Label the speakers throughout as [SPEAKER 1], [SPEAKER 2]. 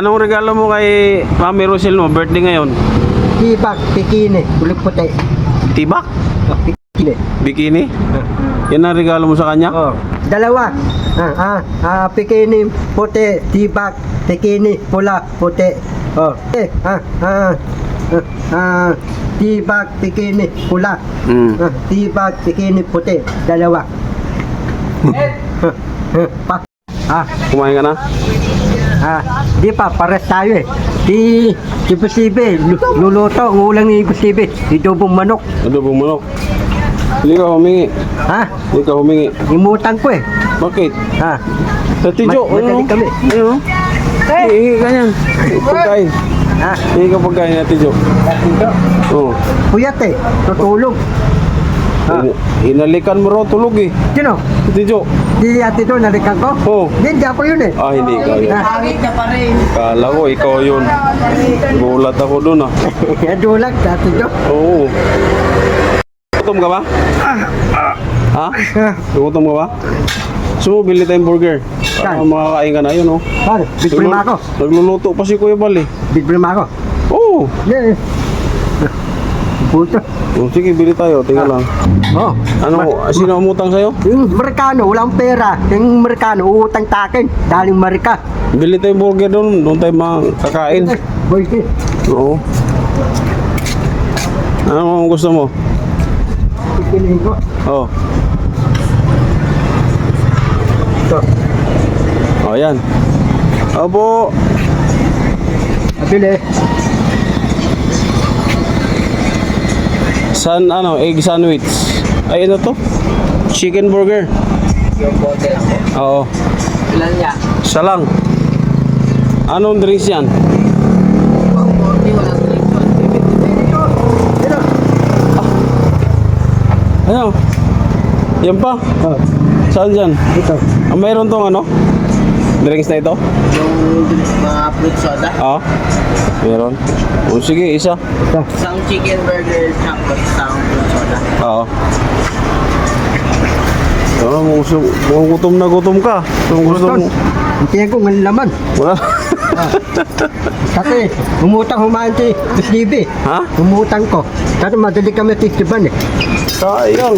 [SPEAKER 1] Anong regalo mo kay Mami Rosel mo? Birthday ngayon?
[SPEAKER 2] Tibak, bikini, kulay puti.
[SPEAKER 1] Tibak?
[SPEAKER 2] Bikini.
[SPEAKER 1] Bikini? Yan ang regalo mo sa kanya?
[SPEAKER 2] Oh, dalawa. Bikini, puti, tibak, bikini, pula, puti. Oh, tibak, bikini, pula. Tibak, bikini, puti. Dalawa.
[SPEAKER 1] Kumain ka na?
[SPEAKER 2] Di pa, pares tayo eh. Si Posibe, luluto, ang ulang ni Posibe, idobong manok.
[SPEAKER 1] Adobong manok. Hindi ka humingi.
[SPEAKER 2] Ha?
[SPEAKER 1] Hindi ka humingi.
[SPEAKER 2] Imutang ko eh.
[SPEAKER 1] Bakit?
[SPEAKER 2] Ha?
[SPEAKER 1] Sa Tijo,
[SPEAKER 2] Madali kami.
[SPEAKER 1] Ano? Hihingi ka niyan. Pagkain.
[SPEAKER 2] Ha?
[SPEAKER 1] Hihingi ka pagkain na Tijo. Oo.
[SPEAKER 2] Puyat eh, tutulog.
[SPEAKER 1] Inalikan mo raw tulog eh.
[SPEAKER 2] Sino?
[SPEAKER 1] Tijo.
[SPEAKER 2] Di ate doon, nalikan ko?
[SPEAKER 1] Oo.
[SPEAKER 2] Hindi ako yun eh.
[SPEAKER 1] Hindi ikaw yun.
[SPEAKER 2] Hangit na pa rin.
[SPEAKER 1] Kala ko ikaw yun. Gulat ako dun
[SPEAKER 2] Dulag, ate doon.
[SPEAKER 1] Oo. Gutom ka ba? Ha? Gutom ka ba? So, bili tayong burger. Para
[SPEAKER 2] Saan?
[SPEAKER 1] makakain ka na yun, oh.
[SPEAKER 2] Pare, bitbrima ako.
[SPEAKER 1] Nagluluto pa si Kuya Bal, eh.
[SPEAKER 2] Bitbrima ako.
[SPEAKER 1] Oo.
[SPEAKER 2] Yeah. Puto.
[SPEAKER 1] Sige, bili tayo. Tingnan lang.
[SPEAKER 2] Oh.
[SPEAKER 1] Sino ang umutang sa'yo?
[SPEAKER 2] Yung Amerikano, walang pera. Yung Amerikano, uutang takin. Daling Marika.
[SPEAKER 1] Bili tayong burger doon. Doon tayo makakain.
[SPEAKER 2] Boy,
[SPEAKER 1] Oo. Ano ang gusto mo?
[SPEAKER 2] pipiliin ko.
[SPEAKER 1] Oo.
[SPEAKER 2] Ito.
[SPEAKER 1] Oh, yan. Opo.
[SPEAKER 2] Abili.
[SPEAKER 1] Egg sandwich. Ay, ano to? Chicken burger.
[SPEAKER 3] Yung bote lang po.
[SPEAKER 1] Oo.
[SPEAKER 3] Ilan niya?
[SPEAKER 1] Isa lang. Anong drinks yan?
[SPEAKER 3] 140, walang drinks.
[SPEAKER 1] Ano? Yan pa?
[SPEAKER 2] Oh,
[SPEAKER 1] Saan dyan?
[SPEAKER 2] ito.
[SPEAKER 1] Mayroon tong ano? Drinks na ito?
[SPEAKER 3] Yung mga fruit soda.
[SPEAKER 1] Meron. O sige, isa.
[SPEAKER 2] Ito.
[SPEAKER 3] Isang chicken burger, tapos isang fruit soda.
[SPEAKER 1] Oo. Mukhang gutom na gutom ka. Kung gusto mo.
[SPEAKER 2] Hindi ko ng laman.
[SPEAKER 1] Wala.
[SPEAKER 2] Kasi umutang humaan si Stevie.
[SPEAKER 1] Ha?
[SPEAKER 2] Umutang ko. Kasi madali kami titiban eh.
[SPEAKER 1] Sayang.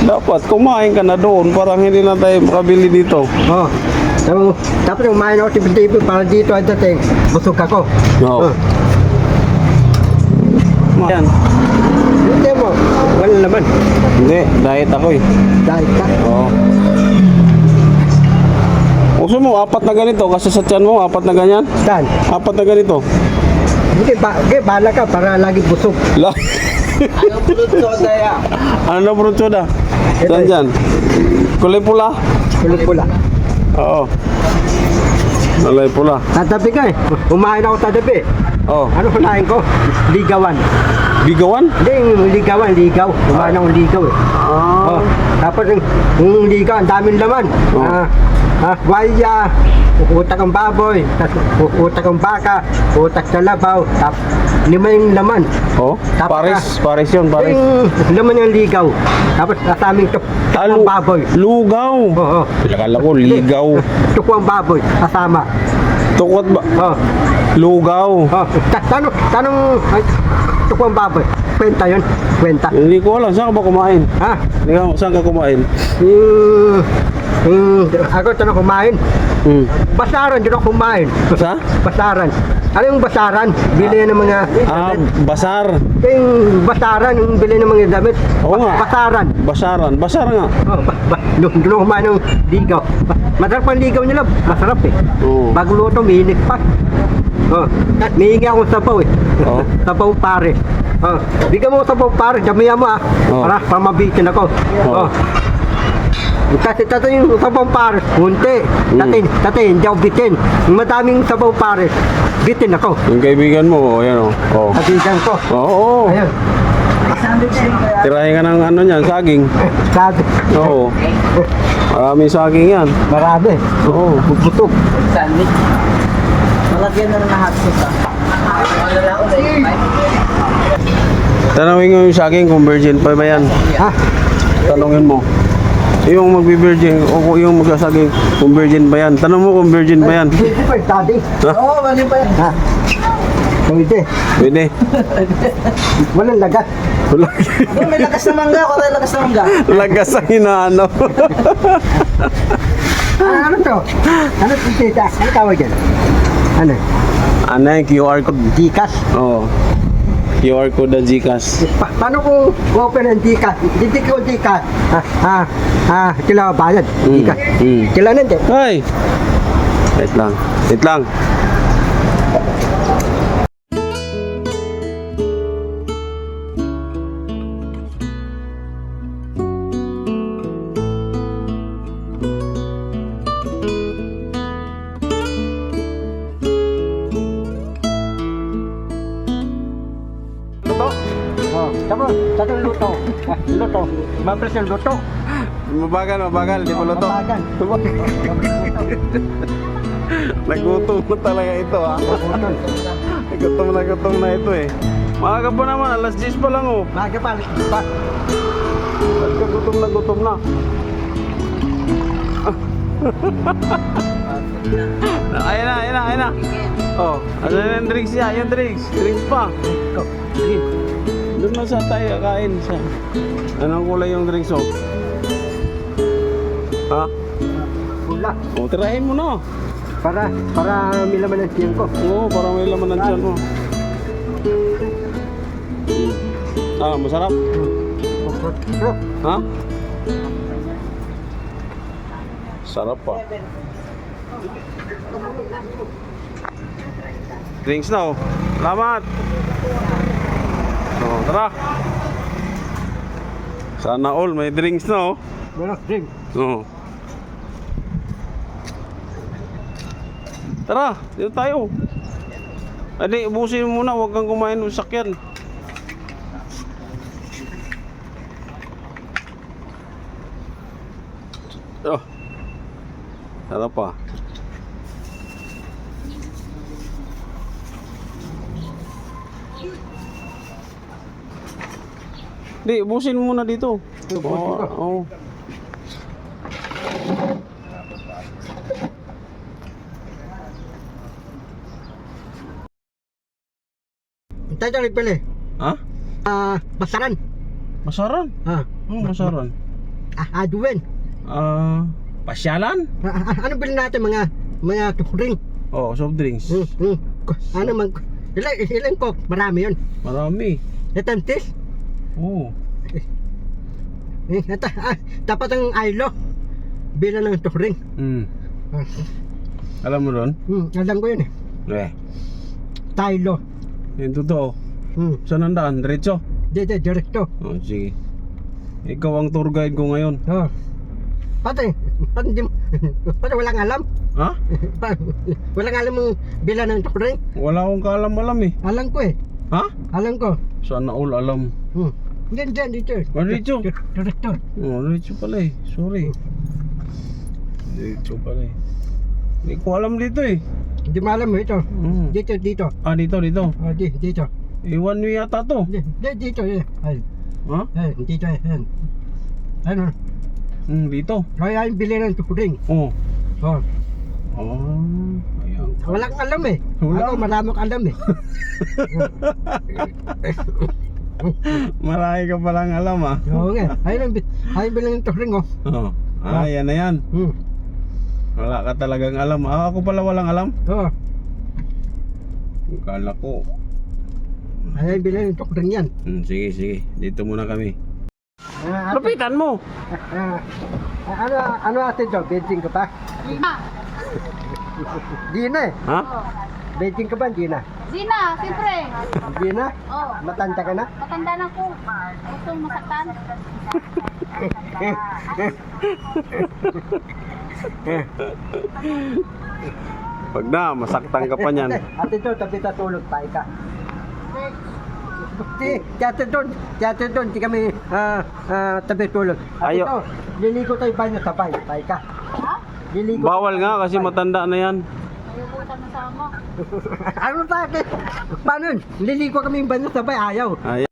[SPEAKER 1] Dapat kumain ka na doon. Parang hindi na tayo makabili dito.
[SPEAKER 2] Oh. Tapos umain ako si Stevie para dito ay dating busog ako.
[SPEAKER 1] Oo. Yan.
[SPEAKER 2] Hindi mo. Wala naman.
[SPEAKER 1] Hindi, diet ako eh.
[SPEAKER 2] Dahil ka.
[SPEAKER 1] Oo. Gusto mo, apat na ganito kasi sa tiyan mo, apat na ganyan?
[SPEAKER 2] Saan?
[SPEAKER 1] Apat na ganito.
[SPEAKER 2] Hindi, bahala ka para lagi busog.
[SPEAKER 3] Anong fruit soda yan?
[SPEAKER 1] Ano na fruit soda?
[SPEAKER 2] Ito
[SPEAKER 1] Saan
[SPEAKER 2] eh.
[SPEAKER 1] dyan? Kulay pula?
[SPEAKER 2] Kulay pula.
[SPEAKER 1] Oo. Kulay pula.
[SPEAKER 2] Tatabi ka eh. Umain ako tatabi.
[SPEAKER 1] Oo.
[SPEAKER 2] Ano kunain ko? Ligawan.
[SPEAKER 1] Bigawan?
[SPEAKER 2] Hindi, yung ligawan, ligaw. Umain ako ligaw eh. Oh. Tapos yung ligaw, ang daming laman.
[SPEAKER 1] Oh.
[SPEAKER 2] Waya, utak ang baboy, utak ang baka, utak sa labaw, tapos 5 yung laman.
[SPEAKER 1] Oh?
[SPEAKER 2] Tapos
[SPEAKER 1] Paris yun, Paris.
[SPEAKER 2] yung laman yung ligaw. Tapos kasaming tukwang baboy.
[SPEAKER 1] Lugaw.
[SPEAKER 2] Oo.
[SPEAKER 1] Akala ko ligaw.
[SPEAKER 2] Tukwang baboy, kasama.
[SPEAKER 1] Tukot ba?
[SPEAKER 2] Oh.
[SPEAKER 1] Lugaw.
[SPEAKER 2] Oh. Tanong, tukwang baboy. Kwenta yun, kwenta.
[SPEAKER 1] Hindi ko alam, saan ka ba kumain?
[SPEAKER 2] Ha?
[SPEAKER 1] Saan ka kumain?
[SPEAKER 2] Ako ito na kumain. Basaran, dito ako kumain.
[SPEAKER 1] Sa?
[SPEAKER 2] Basaran. Ano yung basaran? Bili ng mga
[SPEAKER 1] Basar.
[SPEAKER 2] yung basaran, yung bili ng mga damit.
[SPEAKER 1] Oo nga.
[SPEAKER 2] Basaran.
[SPEAKER 1] Basaran. Basar nga.
[SPEAKER 2] Oh, doon ako kumain ng ligaw. Masarap ang ligaw nila. Masarap eh.
[SPEAKER 1] Oo.
[SPEAKER 2] Bago luto, mihinig pa. Oh, mihingi akong sabaw eh.
[SPEAKER 1] Oo.
[SPEAKER 2] Sabaw pare. Oh, bigyan mo sabaw pare, damihan mo ah.
[SPEAKER 1] Oo.
[SPEAKER 2] Para mabitin ako.
[SPEAKER 1] Oo.
[SPEAKER 2] Oh. Kasi yung sabaw pare, kunti. Tati, hindi ako bitin. Yung madaming sabaw pare, bitin ako.
[SPEAKER 1] Yung kaibigan mo, ayan o. Oh.
[SPEAKER 2] Kabigan ko.
[SPEAKER 1] Oo.
[SPEAKER 2] Ayun.
[SPEAKER 1] Tirahin ka ng ano niyan, saging.
[SPEAKER 2] Sabi.
[SPEAKER 1] Oo. Maraming saging yan.
[SPEAKER 2] Marami.
[SPEAKER 1] Oo.
[SPEAKER 2] Butog.
[SPEAKER 3] Sandwich. Malagyan na ng hot sauce ah. Wala lang ako na
[SPEAKER 1] Tanawin mo yung saging kung virgin pa ba yan.
[SPEAKER 2] Ha?
[SPEAKER 1] Tanungin mo. Yung magbi-virgin o kung yung magsasaging kung virgin ba yan. Tanong mo kung virgin ba yan.
[SPEAKER 2] Hindi pa, daddy.
[SPEAKER 3] Oo, mali pa yan.
[SPEAKER 2] Ha? Pwede.
[SPEAKER 1] Pwede.
[SPEAKER 2] Walang lagat.
[SPEAKER 1] Wala.
[SPEAKER 3] Kung may lakas na mangga, kung may lakas na mangga.
[SPEAKER 1] Lagas ang inaano.
[SPEAKER 2] Ano to? Ano to, tita? Ano tawag yan? Ano?
[SPEAKER 1] Ano yung QR code?
[SPEAKER 2] Gcash?
[SPEAKER 1] Oo. QR code ng Gcash.
[SPEAKER 2] Paano kung open ang Gcash? Hindi ko Gcash. Kailangan bayad. Gcash. Kailangan din.
[SPEAKER 1] Ay! Wait lang. Wait lang.
[SPEAKER 2] Tapos, tatang luto. Luto. Mabilis yung luto.
[SPEAKER 1] Mabagal. Di pa luto.
[SPEAKER 2] Mabagal.
[SPEAKER 1] Nagutom na talaga ito ha. Nagutom na ito eh. Maaga pa naman, alas 10 pa lang oh.
[SPEAKER 2] Maga pa.
[SPEAKER 1] Gutom na. Ayun na. Oh, ano na yung drinks niya? Yung drinks pa. Doon na sa tayo kain siya. Anong kulay yung drinks oh? Ha?
[SPEAKER 2] Pula.
[SPEAKER 1] O, tirahin mo na.
[SPEAKER 2] Para may laman ng tiyan ko.
[SPEAKER 1] Oo, parang may laman ng tiyan mo. Masarap. Ha? Sarap pa. Drinks na oh. Salamat. Oh, tara. Sana all may drinks na oh.
[SPEAKER 2] Bueno, drink.
[SPEAKER 1] Oo. Tara, dito tayo. Adi, ubusin mo muna, huwag kang kumain ng sakyan. Oh. Sarap pa. Di, ubusin mo muna dito. Oo.
[SPEAKER 2] Tayo rin pala.
[SPEAKER 1] Ha?
[SPEAKER 2] Basaran.
[SPEAKER 1] Masaran? Masaran.
[SPEAKER 2] Aduin.
[SPEAKER 1] Pasyalan?
[SPEAKER 2] Ano bilhin natin mga tukuring?
[SPEAKER 1] Oh, soft drinks.
[SPEAKER 2] Ano man? Ilan ko? Marami yun.
[SPEAKER 1] Marami.
[SPEAKER 2] Natantis?
[SPEAKER 1] Oo.
[SPEAKER 2] Dapat ang aylo. Bilang ng tukuring.
[SPEAKER 1] Alam mo doon?
[SPEAKER 2] Alam ko yun eh. Taylo.
[SPEAKER 1] Yung totoo. Saan ang daan? Diretso?
[SPEAKER 2] Direkto.
[SPEAKER 1] Oh, sige. Ikaw ang tour guide ko ngayon.
[SPEAKER 2] Pati walang alam.
[SPEAKER 1] Ha?
[SPEAKER 2] Walang alam mong bilang ng tukuring.
[SPEAKER 1] Wala akong kaalam-alam eh.
[SPEAKER 2] Alam ko eh.
[SPEAKER 1] Ha?
[SPEAKER 2] Alam ko.
[SPEAKER 1] Sana all alam.
[SPEAKER 2] Diyan, dito.
[SPEAKER 1] Diretso?
[SPEAKER 2] Direkto.
[SPEAKER 1] Oh, diretso pala eh. Sorry. Diretso pala eh. Hindi ko alam dito eh.
[SPEAKER 2] Hindi mo alam mo ito. Dito.
[SPEAKER 1] Dito.
[SPEAKER 2] Dito.
[SPEAKER 1] Iwan nyo yata to.
[SPEAKER 2] Dito. Ay.
[SPEAKER 1] Ha?
[SPEAKER 2] Dito. Ayan. Ano?
[SPEAKER 1] Dito.
[SPEAKER 2] Kaya yung bili ng tukuring.
[SPEAKER 1] Oh.
[SPEAKER 2] Oh.
[SPEAKER 1] Ayan.
[SPEAKER 2] Walang alam eh.
[SPEAKER 1] Wala.
[SPEAKER 2] Ako maraming alam eh.
[SPEAKER 1] Marami ka palang alam ah.
[SPEAKER 2] Oo nga. Ayun bili ng tukuring oh.
[SPEAKER 1] Yan na yan. Wala ka talagang alam. Ako pala walang alam.
[SPEAKER 2] Oo.
[SPEAKER 1] Kala ko.
[SPEAKER 2] Ayun bili ng tukuring yan.
[SPEAKER 1] Sige. Dito muna kami. Lapitan mo.
[SPEAKER 2] Ano atin to? Beijing ka pa? Di na eh.
[SPEAKER 1] Ha?
[SPEAKER 2] Beijing ka ba? Di na.
[SPEAKER 4] Zina, siyempre.
[SPEAKER 2] Di na?
[SPEAKER 4] Oo.
[SPEAKER 2] Matanda ka na?
[SPEAKER 4] Matanda na ko. Gustong masaktan.
[SPEAKER 1] Pag na, masaktan ka pa niyan.
[SPEAKER 2] Ate to, tabi tatulog tayo ka. Tiyate doon, di kami tabi tulog. Ate
[SPEAKER 1] Ayo.
[SPEAKER 2] to, liligo tayo banyo sabay, tayo ka.
[SPEAKER 4] Ha?
[SPEAKER 2] Liligo.
[SPEAKER 1] Bawal nga kasi matanda na yan.
[SPEAKER 4] Ayoko ka nasama.
[SPEAKER 2] Ano sa akin? Paano yun? Liligo kami yung banyo sabay, ayaw.
[SPEAKER 1] Ayan.